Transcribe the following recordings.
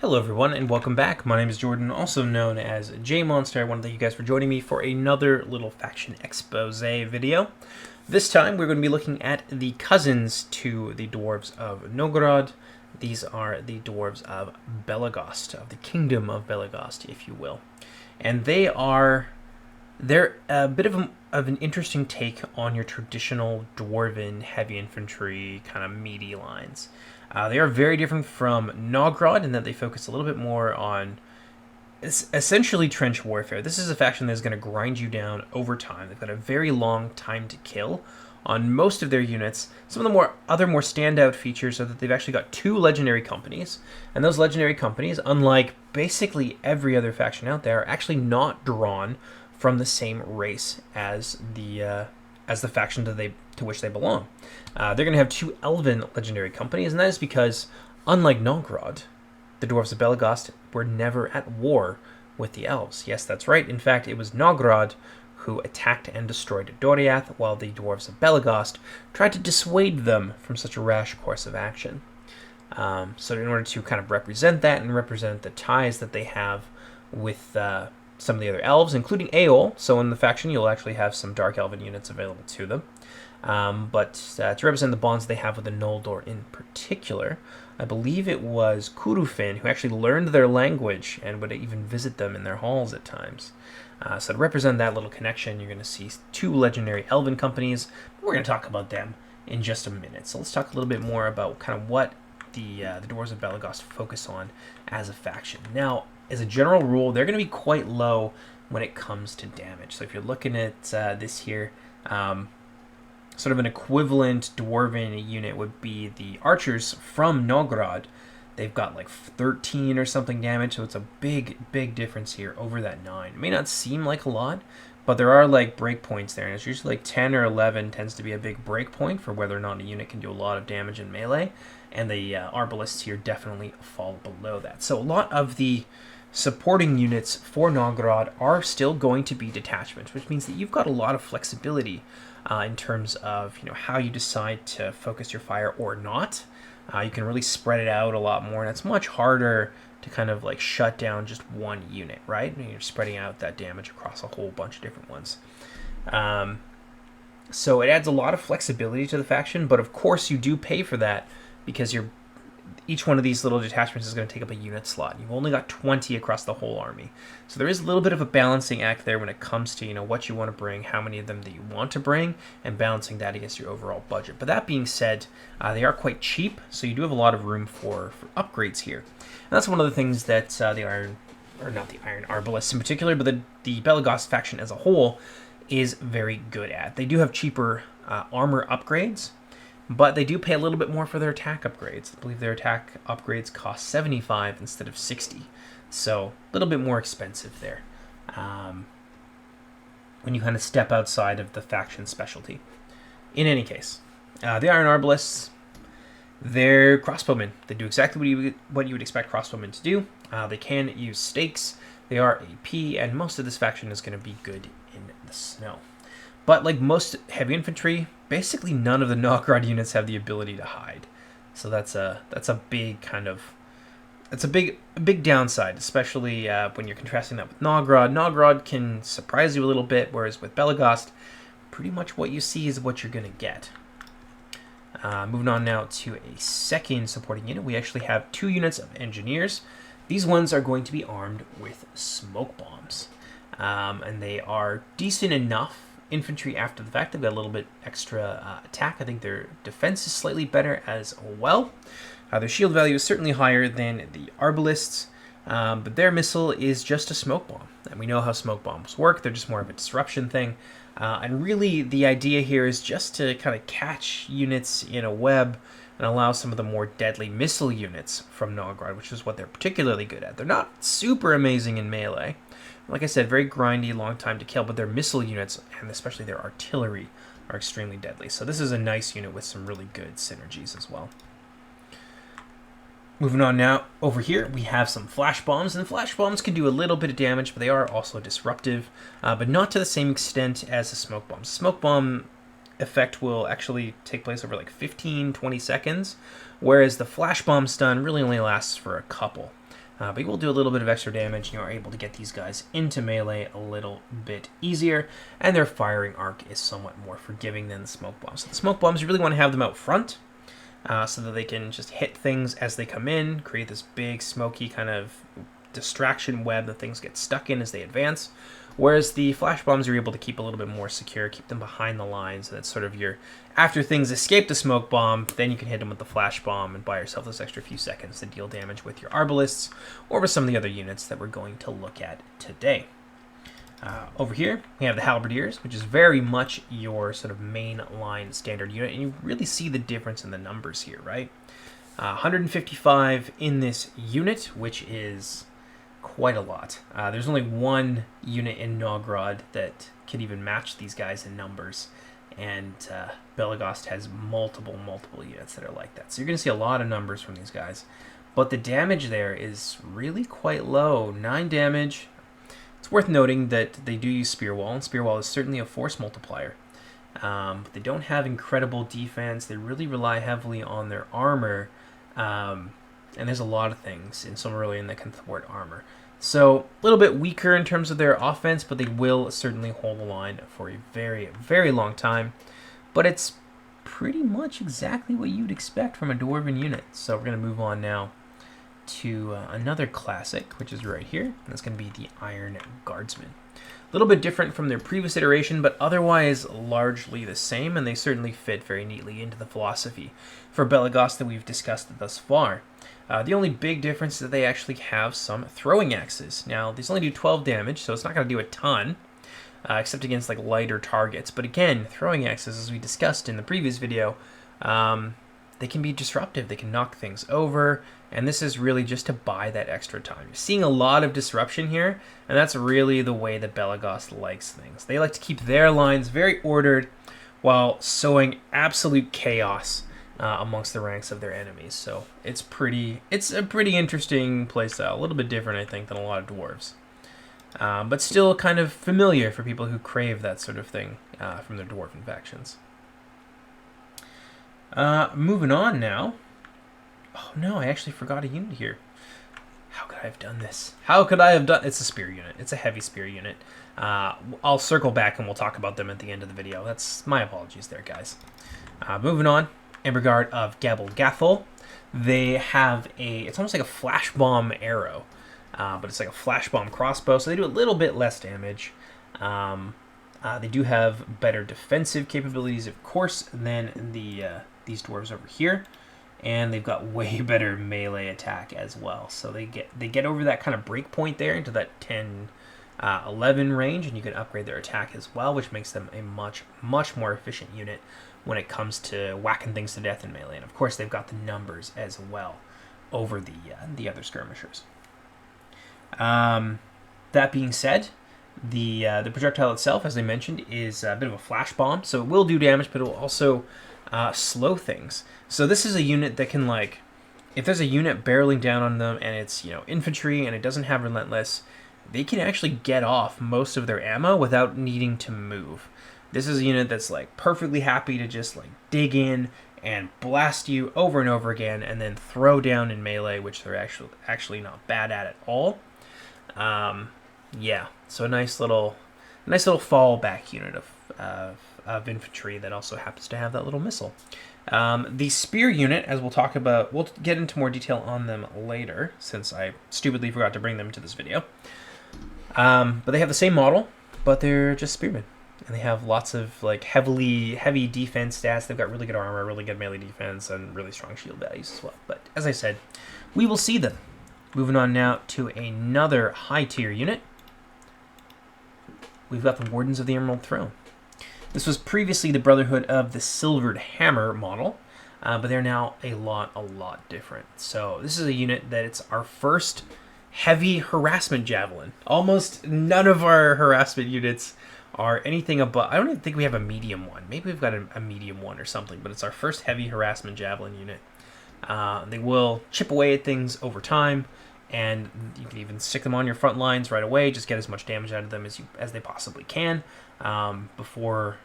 Hello everyone and welcome back. My name is Jordan, also known as JMonster. I want to thank you guys for joining me for another little faction expose video. This time we're going to be looking at the cousins to the dwarves of Novgorod. These are the dwarves of Belegost, of the kingdom of Belegost, if you will. And they're a bit of an interesting take on your traditional dwarven heavy infantry kind of meaty lines. They are very different from Novgorod in that they focus a little bit more on essentially trench warfare. This is a faction that is going to grind you down over time. They've got a very long time to kill on most of their units. Some of the other more standout features are that they've actually got 2 legendary companies, and those legendary companies, unlike basically every other faction out there, are actually not drawn from the same race as the faction to which they belong. They're going to have 2 elven legendary companies, and that is because, unlike Novgorod, the dwarves of Belegost were never at war with the elves. Yes, that's right. In fact, it was Novgorod who attacked and destroyed Doriath, while the dwarves of Belegost tried to dissuade them from such a rash course of action. So in order to kind of represent that and represent the ties that they have with some of the other elves, including Aeol. So in the faction, you'll actually have some Dark Elven units available to them. But to represent the bonds they have with the Noldor in particular, I believe it was Kurufin who actually learned their language and would even visit them in their halls at times. So to represent that little connection, you're going to see 2 legendary elven companies. We're going to talk about them in just a minute. So let's talk a little bit more about kind of what the Dwarves of Belegost focus on as a faction. Now, as a general rule, they're going to be quite low when it comes to damage. So if you're looking at this here, sort of an equivalent dwarven unit would be the archers from Novgorod. They've got like 13 or something damage, so it's a big difference here over that 9. It may not seem like a lot, but there are like breakpoints there, and it's usually like 10 or 11 tends to be a big breakpoint for whether or not a unit can do a lot of damage in melee, and the arbalists here definitely fall below that. So a lot of the supporting units for Novgorod are still going to be detachments, which means that you've got a lot of flexibility in terms of how you decide to focus your fire or not. You can really spread it out a lot more, and it's much harder to kind of like shut down just one unit, right? You're spreading out that damage across a whole bunch of different ones. So it adds a lot of flexibility to the faction, but of course you do pay for that because each one of these little detachments is going to take up a unit slot. You've only got 20 across the whole army. So there is a little bit of a balancing act there when it comes to what you want to bring, how many of them that you want to bring, and balancing that against your overall budget. But that being said, they are quite cheap, so you do have a lot of room for upgrades here. And that's one of the things that the Iron Arbalists in particular, but the Belegost faction as a whole is very good at. They do have cheaper armor upgrades, but they do pay a little bit more for their attack upgrades. I believe their attack upgrades cost 75 instead of 60. So a little bit more expensive there when you kind of step outside of the faction specialty. In any case, the Iron Arbalists, they're crossbowmen. They do exactly what you would expect crossbowmen to do. They can use stakes. They are AP, and most of this faction is going to be good in the snow. But like most heavy infantry, basically none of the Novgorod units have the ability to hide. So that's a big kind of a big downside, especially when you're contrasting that with Novgorod. Novgorod can surprise you a little bit, whereas with Belegost, pretty much what you see is what you're going to get. Moving on now to a second supporting unit, we actually have 2 units of engineers. These ones are going to be armed with smoke bombs, and they are decent enough infantry after the fact. They've got a little bit extra attack. I think their defense is slightly better as well. Their shield value is certainly higher than the Arbalists, but their missile is just a smoke bomb. And we know how smoke bombs work. They're just more of a disruption thing. And really the idea here is just to kind of catch units in a web and allow some of the more deadly missile units from Novgorod, which is what they're particularly good at. They're not super amazing in melee. Like I said, very grindy, long time to kill, but their missile units, and especially their artillery, are extremely deadly. So this is a nice unit with some really good synergies as well. Moving on now, over here we have some flash bombs, and flash bombs can do a little bit of damage, but they are also disruptive, but not to the same extent as the smoke bombs. Smoke bomb effect will actually take place over like 15-20 seconds, whereas the flash bomb stun really only lasts for a couple. But you will do a little bit of extra damage, and you are able to get these guys into melee a little bit easier, and their firing arc is somewhat more forgiving than the smoke bombs. So the smoke bombs, you really want to have them out front, so that they can just hit things as they come in, create this big smoky kind of distraction web that things get stuck in as they advance. Whereas the flash bombs are able to keep a little bit more secure, keep them behind the lines, and that's sort of your, after things escape the smoke bomb, then you can hit them with the flash bomb and buy yourself this extra few seconds to deal damage with your arbalists or with some of the other units that we're going to look at today. Over here, we have the halberdiers, which is very much your sort of main line standard unit, and you really see the difference in the numbers here, right? 155 in this unit, which is quite a lot. There's only one unit in Novgorod that can even match these guys in numbers, and Belegost has multiple units that are like that. So you're going to see a lot of numbers from these guys, but the damage there is really quite low. 9 damage. It's worth noting that they do use Spear Wall, and Spear Wall is certainly a force multiplier. But they don't have incredible defense. They really rely heavily on their armor, and there's a lot of things in Silmarillion that can thwart armor. So a little bit weaker in terms of their offense, but they will certainly hold the line for a very long time. But it's pretty much exactly what you'd expect from a Dwarven unit. So we're going to move on now to another classic, which is right here, and that's going to be the Iron Guardsman. A little bit different from their previous iteration, but otherwise largely the same, and they certainly fit very neatly into the philosophy for Belegost that we've discussed thus far. The only big difference is that they actually have some throwing axes. Now, these only do 12 damage, so it's not going to do a ton, except against like lighter targets. But again, throwing axes, as we discussed in the previous video, they can be disruptive. They can knock things over, and this is really just to buy that extra time. You're seeing a lot of disruption here, and that's really the way that Belegost likes things. They like to keep their lines very ordered while sowing absolute chaos amongst the ranks of their enemies. So it's a pretty interesting playstyle. A little bit different, I think, than a lot of dwarves. But still kind of familiar for people who crave that sort of thing from their dwarven factions. Moving on now. Oh no, I actually forgot a unit here. How could I have done this? How could I have done... It's a spear unit. It's a heavy spear unit. I'll circle back and we'll talk about them at the end of the video. That's my apologies there, guys. Moving on. Emberguard of Gabelgathol. They have it's almost like a flash bomb arrow, but it's like a flash bomb crossbow, so they do a little bit less damage. They do have better defensive capabilities, of course, than these dwarves over here, and they've got way better melee attack as well. So they get over that kind of break point there into that 10, 11 range, and you can upgrade their attack as well, which makes them a much more efficient unit when it comes to whacking things to death in melee. And of course, they've got the numbers as well over the other skirmishers. That being said, the projectile itself, as I mentioned, is a bit of a flash bomb, so it will do damage, but it will also slow things. So this is a unit that can, like, if there's a unit barreling down on them and it's, infantry and it doesn't have relentless, they can actually get off most of their ammo without needing to move. This is a unit that's like perfectly happy to just like dig in and blast you over and over again, and then throw down in melee, which they're actually not bad at all. Yeah, so a nice little fallback unit of infantry that also happens to have that little missile. The spear unit, as we'll talk about, we'll get into more detail on them later, since I stupidly forgot to bring them to this video. But they have the same model, but they're just spearmen. And they have lots of like heavy defense stats. They've got really good armor, really good melee defense, and really strong shield values as well. But as I said, we will see them. Moving on now to another high tier unit. We've got the Wardens of the Emerald Throne. This was previously the Brotherhood of the Silvered Hammer model, but they're now a lot different. So this is a unit that it's our first heavy harassment javelin. Almost none of our harassment units are anything above... I don't even think we have a medium one. Maybe we've got a medium one or something, but it's our first heavy harassment javelin unit. They will chip away at things over time, and you can even stick them on your front lines right away. Just get as much damage out of them as they possibly can before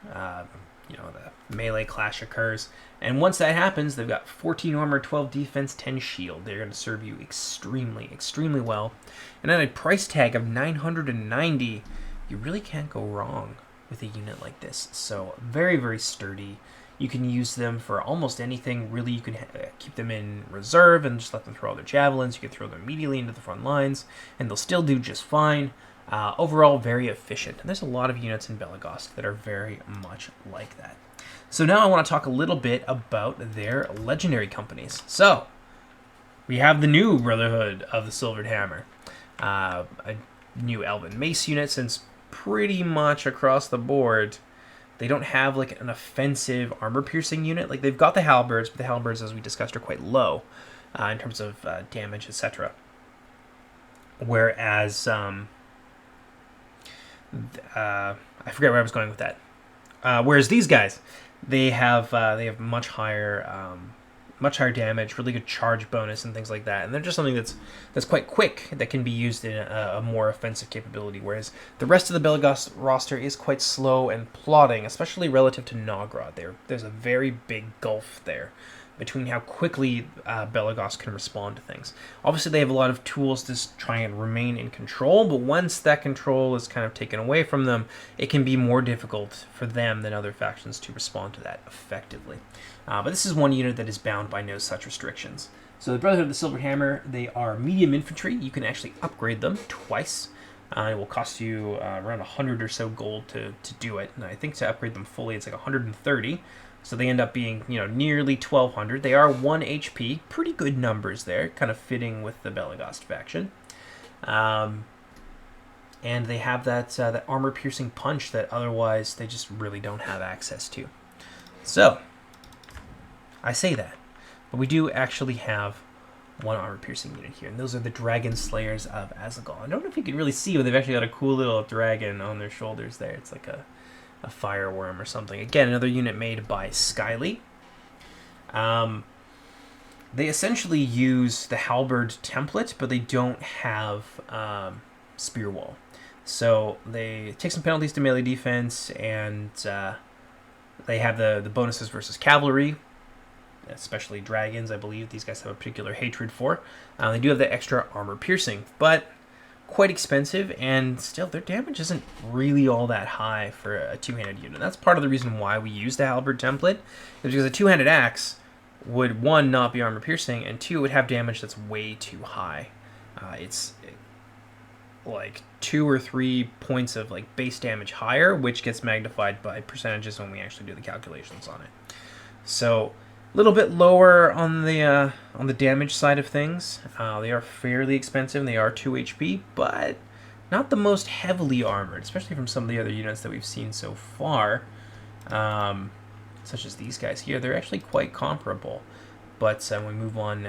the melee clash occurs. And once that happens, they've got 14 armor, 12 defense, 10 shield. They're going to serve you extremely, extremely well. And at a price tag of 990, you really can't go wrong with a unit like this. So very, very sturdy. You can use them for almost anything. Really, you can keep them in reserve and just let them throw all their javelins. You can throw them immediately into the front lines, and they'll still do just fine. Overall, very efficient. And there's a lot of units in Belegost that are very much like that. So now I want to talk a little bit about their legendary companies. So, we have the new Brotherhood of the Silvered Hammer. A new Elven Mace unit, since pretty much across the board they don't have like an offensive armor-piercing unit. Like, they've got the halberds, but the halberds, as we discussed, are quite low in terms of damage, etc. Whereas, I forget where I was going with that. Whereas these guys, they have much higher damage, really good charge bonus, and things like that. And they're just something that's quite quick, that can be used in a more offensive capability. Whereas the rest of the Belegost roster is quite slow and plodding, especially relative to Nogrod. There's a very big gulf there between how quickly Belegost can respond to things. Obviously, they have a lot of tools to try and remain in control, but once that control is kind of taken away from them, it can be more difficult for them than other factions to respond to that effectively. But this is one unit that is bound by no such restrictions. So the Brotherhood of the Silver Hammer, they are medium infantry. You can actually upgrade them twice. It will cost you around 100 or so gold to do it. And I think to upgrade them fully, it's like 130. So they end up being, nearly 1,200. They are 1 HP. Pretty good numbers there, kind of fitting with the Belegost faction. And they have that armor-piercing punch that otherwise they just really don't have access to. So, I say that, but we do actually have one armor-piercing unit here, and those are the Dragon Slayers of Azagal. I don't know if you can really see, but they've actually got a cool little dragon on their shoulders there. It's like a fireworm or something. Again, another unit made by Skyly. They essentially use the halberd template, but they don't have spear wall. So they take some penalties to melee defense, and they have the bonuses versus cavalry, especially dragons, I believe these guys have a particular hatred for. They do have the extra armor piercing, but quite expensive, and still their damage isn't really all that high for a two-handed unit. That's part of the reason why we use the halberd template, is because a two-handed axe would, one, not be armor piercing, and two, would have damage that's way too high. It's like 2 or 3 points of like base damage higher, which gets magnified by percentages when we actually do the calculations on it. So a little bit lower on the damage side of things. They are fairly expensive, and they are 2 HP, but not the most heavily armored, especially from some of the other units that we've seen so far, such as these guys here. They're actually quite comparable, but when we move on,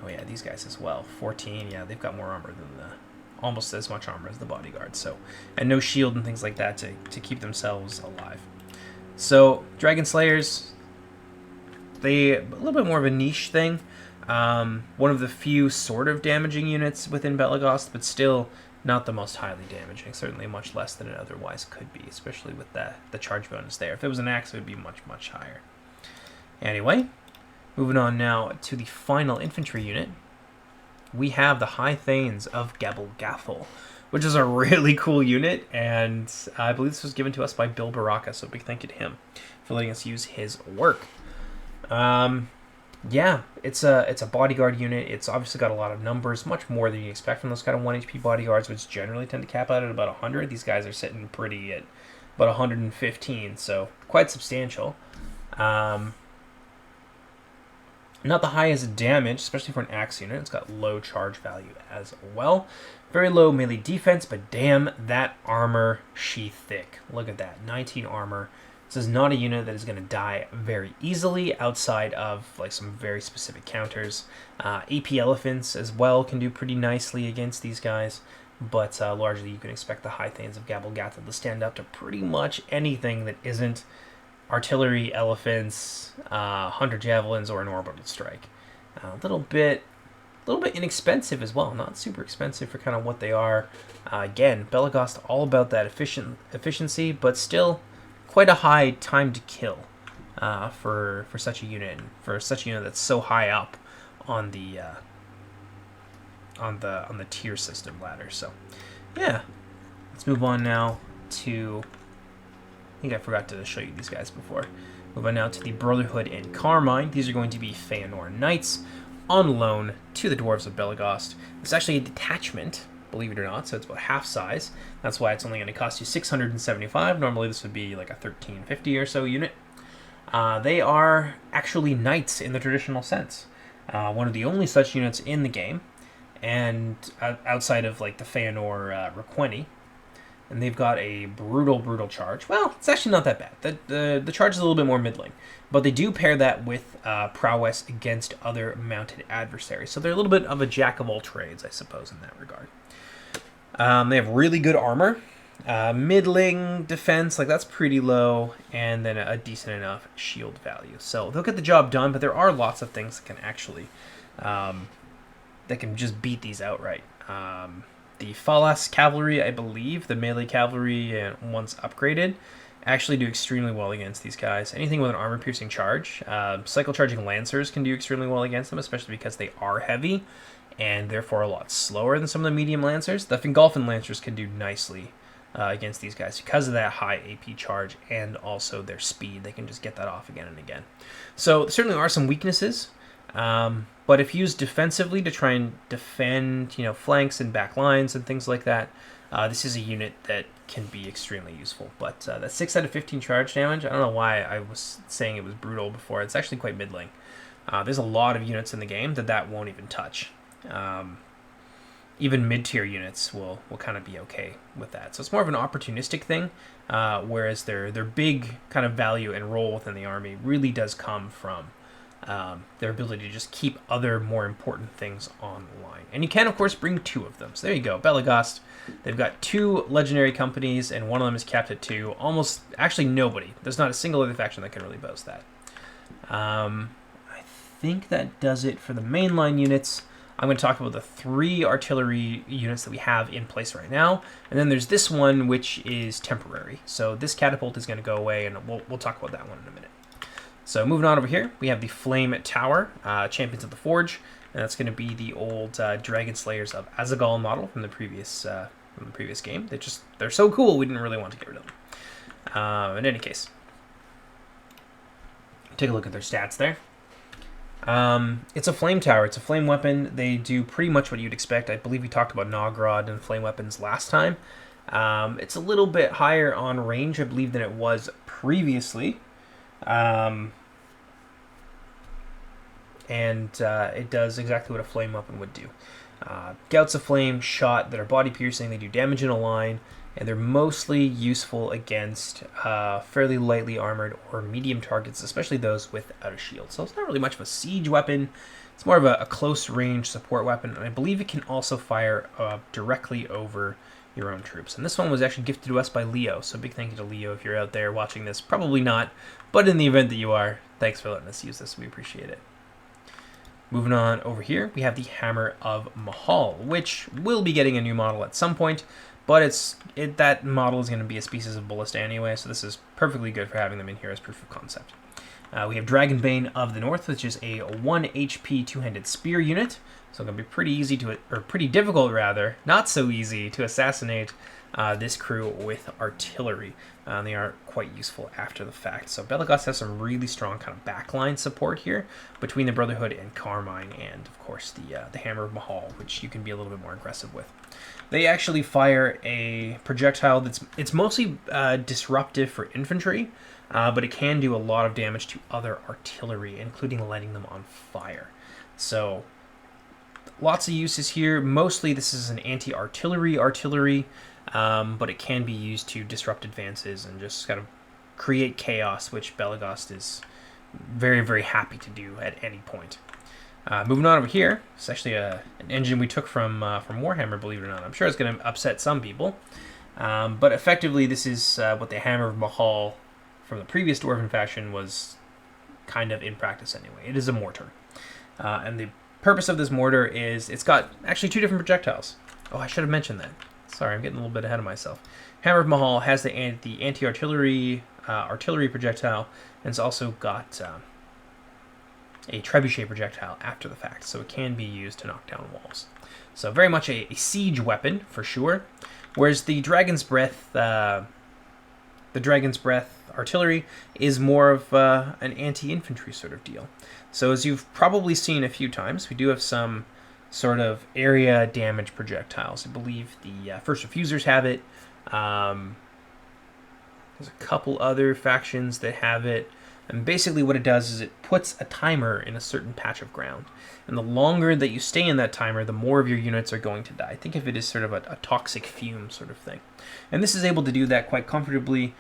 oh yeah, these guys as well, 14, yeah, they've got more armor than almost as much armor as the bodyguard, so, and no shield and things like that to keep themselves alive. So Dragon Slayers, they a little bit more of a niche thing. One of the few sort of damaging units within Belegost, but still not the most highly damaging. Certainly much less than it otherwise could be, especially with the charge bonus there. If it was an axe, it would be much, much higher. Anyway, moving on now to the final infantry unit. We have the High Thanes of Gathel, which is a really cool unit, and I believe this was given to us by Bill Baraka, so big thank you to him for letting us use his work. Yeah, it's a bodyguard unit. It's obviously got a lot of numbers, much more than you expect from those kind of 1 HP bodyguards, which generally tend to cap out at about 100. These guys are sitting pretty at about 115, so quite substantial. Not the highest damage, especially for an axe unit. It's got low charge value as well. Very low melee defense, but damn, that armor sheath thick. Look at that, 19 armor. This is not a unit that is going to die very easily outside of like some very specific counters. AP Elephants as well can do pretty nicely against these guys, but largely you can expect the High Thanes of Gathel to stand up to pretty much anything that isn't artillery, elephants, hunter javelins, or an orbital strike. A little bit inexpensive as well, not super expensive for kind of what they are. Again, Belegost all about that efficiency, but still quite a high time to kill for such a unit, and for such a unit that's so high up on the tier system ladder. So yeah, let's move on now to, I think I forgot to show you these guys before. Move on now to the Brotherhood and Carmine. These are going to be Feanor Knights on loan to the Dwarves of Belegost. It's actually a detachment, believe it or not, so it's about half size. That's why it's only going to cost you 675. Normally this would be like a 1350 or so unit. They are actually knights in the traditional sense. One of the only such units in the game, and outside of like the Feanor Requeni. And they've got a brutal charge. Well, it's actually not that bad. The charge is a little bit more middling. But they do pair that with prowess against other mounted adversaries. So they're a little bit of a jack of all trades, I suppose, in that regard. They have really good armor. Middling defense, like that's pretty low. And then a decent enough shield value. So they'll get the job done, but there are lots of things that can actually, that can just beat these outright. The Falas Cavalry, I believe, the melee cavalry, once upgraded, actually do extremely well against these guys. Anything with an armor-piercing charge. Cycle-charging Lancers can do extremely well against them, especially because they are heavy, and therefore a lot slower than some of the medium Lancers. The Fingolfin Lancers can do nicely against these guys because of that high AP charge and also their speed. They can just get that off again and again. So there certainly are some weaknesses. But if used defensively to try and defend, flanks and back lines and things like that, this is a unit that can be extremely useful. But that 6 out of 15 charge damage, I don't know why I was saying it was brutal before. It's actually quite middling. There's a lot of units in the game that won't even touch. Even mid-tier units will kind of be okay with that. So it's more of an opportunistic thing, whereas their big kind of value and role within the army really does come from their ability to just keep other more important things on the line. And you can, of course, bring 2 of them. So there you go, Belegost. They've got 2 legendary companies, and one of them is capped at 2. Actually nobody. There's not a single other faction that can really boast that. I think that does it for the mainline units. I'm going to talk about the 3 artillery units that we have in place right now. And then there's this one, which is temporary. So this catapult is going to go away, and we'll talk about that one in a minute. So moving on over here, we have the Flame Tower, Champions of the Forge, and that's going to be the old Dragon Slayers of Azagal model from the previous game. They're so cool, we didn't really want to get rid of them. In any case, take a look at their stats there. It's a Flame Tower. It's a flame weapon. They do pretty much what you'd expect. I believe we talked about Nogrod and flame weapons last time. It's a little bit higher on range, I believe, than it was previously. It does exactly what a flame weapon would do. Gouts of flame shot that are body piercing, they do damage in a line, and they're mostly useful against fairly lightly armored or medium targets, especially those without a shield. So it's not really much of a siege weapon. It's more of a close range support weapon, and I believe it can also fire directly over your own troops. And this one was actually gifted to us by Leo, so big thank you to Leo if you're out there watching this. Probably not, but in the event that you are, thanks for letting us use this. We appreciate it. Moving on over here, we have the Hammer of Mahal, which will be getting a new model at some point, but that model is going to be a species of ballista anyway, so this is perfectly good for having them in here as proof of concept. We have Dragonbane of the North, which is a 1 HP two-handed spear unit. So it's going to be pretty difficult rather, not so easy to assassinate this crew with artillery. They are quite useful after the fact. So Belegost has some really strong kind of backline support here between the Brotherhood and Carmine, and of course the Hammer of Mahal, which you can be a little bit more aggressive with. They actually fire a projectile it's mostly disruptive for infantry, but it can do a lot of damage to other artillery, including lighting them on fire. So lots of uses here. Mostly this is an anti-artillery, but it can be used to disrupt advances and just kind of create chaos, which Belegost is very, very happy to do at any point. Moving on over here, it's actually an engine we took from Warhammer, believe it or not. I'm sure it's going to upset some people, but effectively this is what the Hammer of Mahal from the previous Dwarven faction was kind of in practice anyway. It is a mortar, and the purpose of this mortar is it's got actually 2 different projectiles. Oh, I should have mentioned that. Sorry, I'm getting a little bit ahead of myself. Hammer of Mahal has the anti-artillery artillery projectile, and it's also got a trebuchet projectile after the fact, so it can be used to knock down walls. So very much a siege weapon for sure. Whereas the Dragon's Breath artillery is more of an anti-infantry sort of deal. So as you've probably seen a few times, we do have some sort of area damage projectiles. I believe the First Refusers have it. There's a couple other factions that have it. And basically what it does is it puts a timer in a certain patch of ground. And the longer that you stay in that timer, the more of your units are going to die. Think of it as sort of a toxic fume sort of thing. And this is able to do that quite comfortably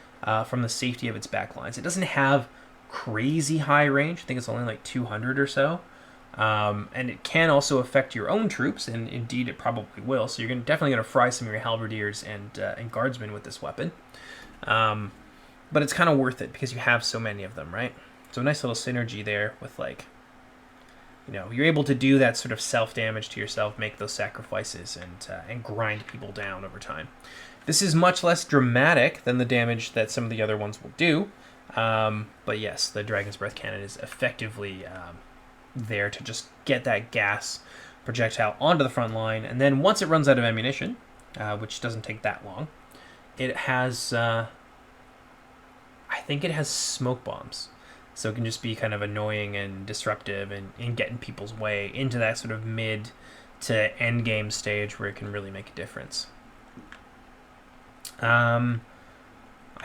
from the safety of its backlines. It doesn't have crazy high range. I think it's only like 200 or so. And it can also affect your own troops, and indeed it probably will. So you're definitely going to fry some of your halberdiers and guardsmen with this weapon. But it's kind of worth it because you have so many of them, right? So a nice little synergy there with, like, you know, you're able to do that sort of self-damage to yourself, make those sacrifices, and grind people down over time. This is much less dramatic than the damage that some of the other ones will do. But yes, the Dragon's Breath cannon is effectively there to just get that gas projectile onto the front line. And then once it runs out of ammunition, which doesn't take that long, it has... I think it has smoke bombs, so it can just be kind of annoying and disruptive and get in people's way into that sort of mid to end game stage where it can really make a difference. I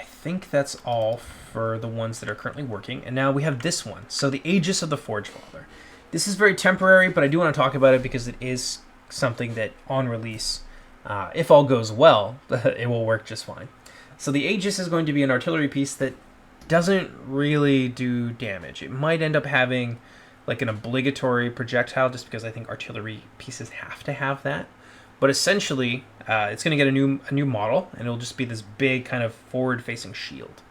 think that's all for the ones that are currently working, and now we have this one. So the Aegis of the Forge Father. This is very temporary, but I do want to talk about it because it is something that on release, if all goes well, it will work just fine. So the Aegis is going to be an artillery piece that doesn't really do damage. It might end up having like an obligatory projectile just because I think artillery pieces have to have that. But essentially, it's going to get a new model, and it'll just be this big kind of forward-facing shield.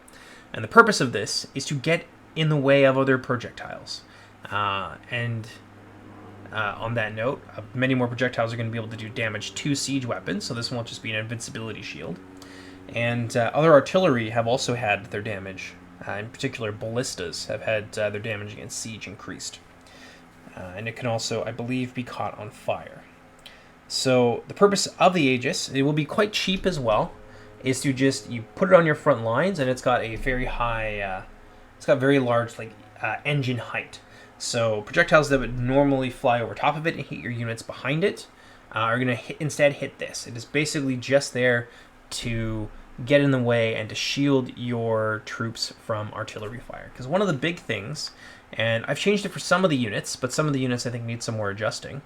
And the purpose of this is to get in the way of other projectiles. On that note, many more projectiles are going to be able to do damage to siege weapons, so this won't just be an invincibility shield. And other artillery have also had their damage. In particular, ballistas have had their damage against siege increased. And it can also, I believe, be caught on fire. So the purpose of the Aegis, it will be quite cheap as well, is to just, you put it on your front lines, and it's got a very high, it's got very large engine height. So projectiles that would normally fly over top of it and hit your units behind it are going to instead hit this. It is basically just there to get in the way and to shield your troops from artillery fire. Because one of the big things, and I've changed it for some of the units, but some of the units I think need some more adjusting,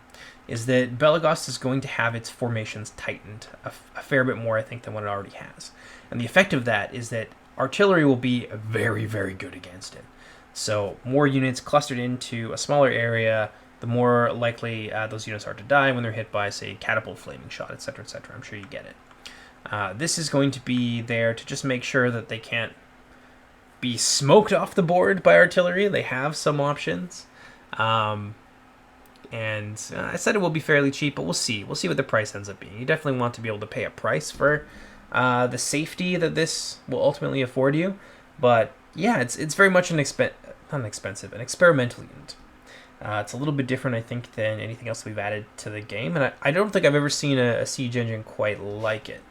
is that Belegost is going to have its formations tightened a fair bit more, I think, than what it already has. And the effect of that is that artillery will be very, very good against it. So more units clustered into a smaller area, the more likely those units are to die when they're hit by, say, catapult flaming shot, etc., etc. I'm sure you get it. This is going to be there to just make sure that they can't be smoked off the board by artillery. They have some options. And I said it will be fairly cheap, but we'll see. We'll see what the price ends up being. You definitely want to be able to pay a price for the safety that this will ultimately afford you. But yeah, it's very much an experimental unit. It's a little bit different, I think, than anything else we've added to the game. And I don't think I've ever seen a siege engine quite like it.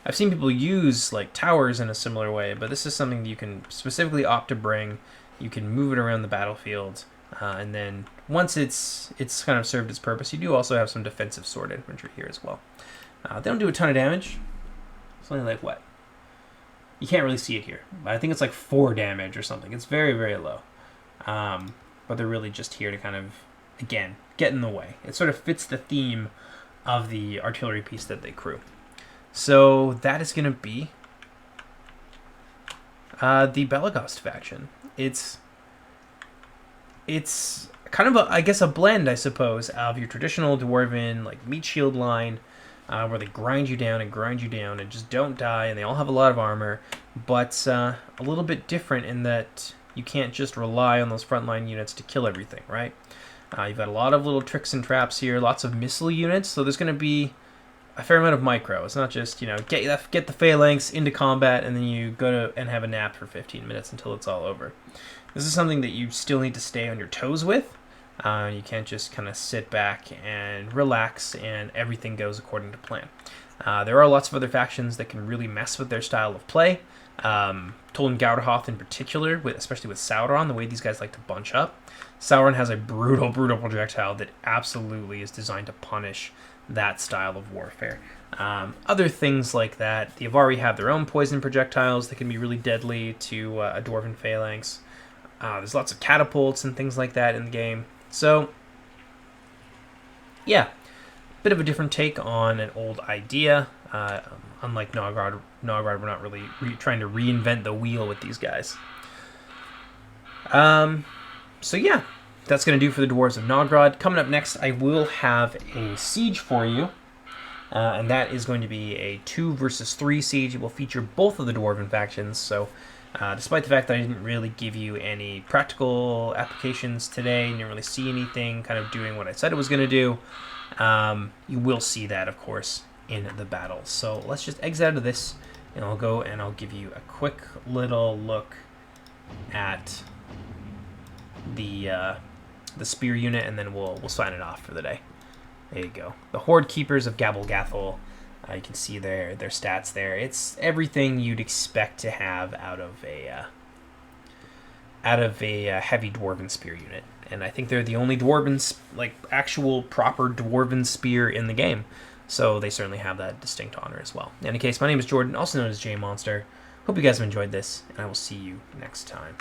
I've seen people use like towers in a similar way, but this is something that you can specifically opt to bring. You can move it around the battlefield, and then once it's kind of served its purpose, you do also have some defensive sword infantry here as well. They don't do a ton of damage. It's only like what? You can't really see it here. I think it's like 4 damage or something. It's very, very low. But they're really just here to kind of, again, get in the way. It sort of fits the theme of the artillery piece that they crew. So that is going to be the Belegost faction. It's kind of, I guess, a blend, I suppose, of your traditional Dwarven like meat shield line, where they grind you down and just don't die, and they all have a lot of armor, but a little bit different in that you can't just rely on those frontline units to kill everything, right? You've got a lot of little tricks and traps here, lots of missile units, so there's going to be a fair amount of micro. It's not just, you know, get the phalanx into combat and then you go to and have a nap for 15 minutes until it's all over. This is something that you still need to stay on your toes with. You can't just kind of sit back and relax and everything goes according to plan. There are lots of other factions that can really mess with their style of play. Toland Gauderhoth in particular, especially with Sauron, the way these guys like to bunch up. Sauron has a brutal projectile that absolutely is designed to punish that style of warfare. Other things like that, the Avari have their own poison projectiles that can be really deadly to a Dwarven Phalanx. There's lots of catapults and things like that in the game. So, yeah, bit of a different take on an old idea. Unlike Nogrod, we're not really trying to reinvent the wheel with these guys. So yeah, that's going to do for the Dwarves of Nogrod. Coming up next, I will have a siege for you. And that is going to be a 2 versus 3 siege. It will feature both of the Dwarven factions, so despite the fact that I didn't really give you any practical applications today, you didn't really see anything kind of doing what I said it was going to do, you will see that, of course, in the battle. So let's just exit out of this, and I'll go and I'll give you a quick little look at the spear unit, and then we'll sign it off for the day. There you go. The Horde Keepers of Gabelgathol. You can see their stats there. It's everything you'd expect to have out of a heavy Dwarven spear unit, and I think they're the only Dwarven, like actual proper Dwarven spear in the game. So they certainly have that distinct honor as well. In any case, my name is Jordan, also known as JMonster. Hope you guys have enjoyed this, and I will see you next time.